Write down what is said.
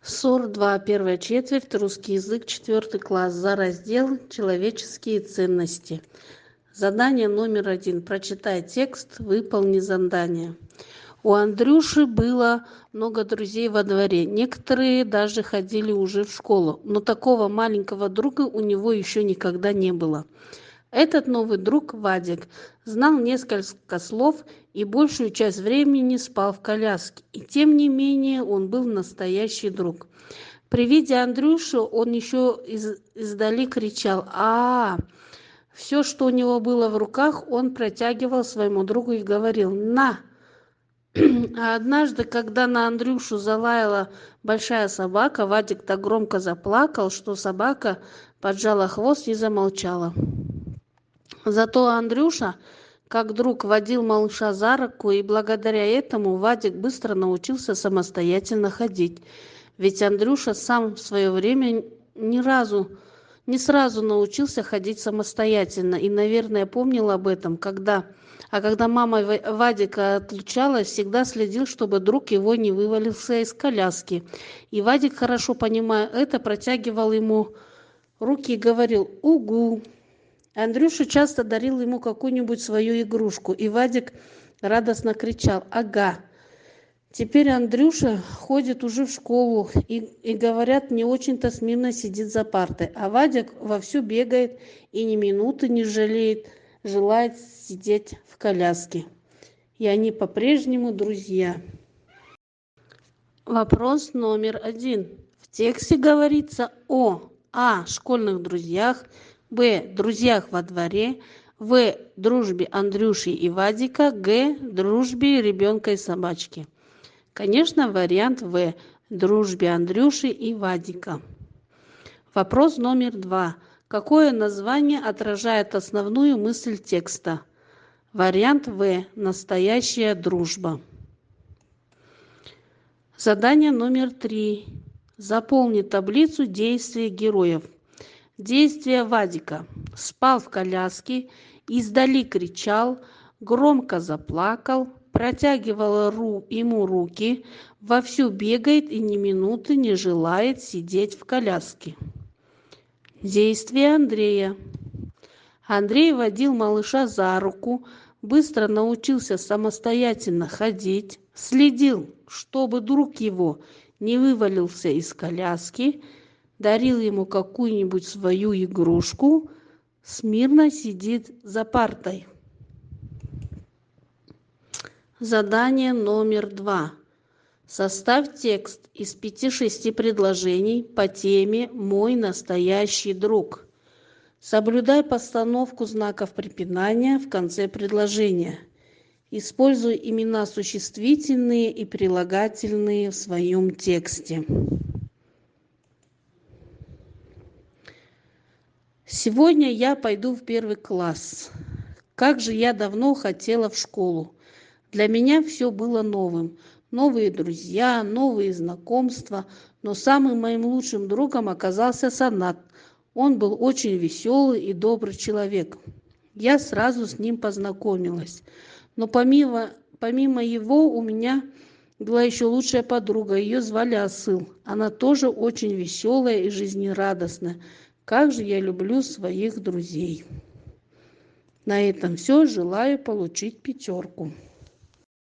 СОР-2, первая четверть, русский язык, 4 класс, за раздел «Человеческие ценности». Задание номер 1. Прочитай текст, выполни задание. У Андрюши было много друзей во дворе. Некоторые даже ходили уже в школу, но такого маленького друга у него еще никогда не было. Этот новый друг, Вадик, знал несколько слов и большую часть времени спал в коляске. И тем не менее он был настоящий друг. При виде Андрюши он еще издали кричал «А-а-а!». Все, что у него было в руках, он протягивал своему другу и говорил «На!». А однажды, когда на Андрюшу залаяла большая собака, Вадик так громко заплакал, что собака поджала хвост и замолчала. Зато Андрюша, как друг, водил малыша за руку, и благодаря этому Вадик быстро научился самостоятельно ходить. Ведь Андрюша сам в свое время не сразу научился ходить самостоятельно и, наверное, помнил об этом, когда мама Вадика отлучалась, всегда следил, чтобы друг его не вывалился из коляски. И Вадик, хорошо понимая это, протягивал ему руки и говорил «Угу». Андрюша часто дарил ему какую-нибудь свою игрушку, и Вадик радостно кричал «Ага». Теперь Андрюша ходит уже в школу и говорят, не очень-то смирно сидит за партой, а Вадик вовсю бегает и ни минуты не желает сидеть в коляске. И они по-прежнему друзья. Вопрос номер 1. В тексте говорится о А. Школьных друзьях, Б. Друзьях во дворе, В. Дружбе Андрюши и Вадика, Г. Дружбе ребенка и собачки. Конечно, вариант В. Дружбе Андрюши и Вадика. Вопрос номер 2. Какое название отражает основную мысль текста? Вариант В. Настоящая дружба. Задание номер 3. Заполни таблицу действий героев. Действия Вадика. Спал в коляске, издали кричал, громко заплакал, протягивал ему руки, вовсю бегает и ни минуты не желает сидеть в коляске. Действия Андрея. Андрей водил малыша за руку, быстро научился самостоятельно ходить, следил, чтобы друг его не вывалился из коляски, дарил ему какую-нибудь свою игрушку, смирно сидит за партой. Задание номер 2. Составь текст из 5-6 предложений по теме «Мой настоящий друг». Соблюдай постановку знаков препинания в конце предложения. Используй имена существительные и прилагательные в своем тексте. Сегодня я пойду в 1 класс. Как же я давно хотела в школу. Для меня все было новым. Новые друзья, новые знакомства. Но самым моим лучшим другом оказался Санат. Он был очень веселый и добрый человек. Я сразу с ним познакомилась. Но помимо его у меня была еще лучшая подруга. Ее звали Асыл. Она тоже очень веселая и жизнерадостная. Как же я люблю своих друзей. На этом все. Желаю получить 5.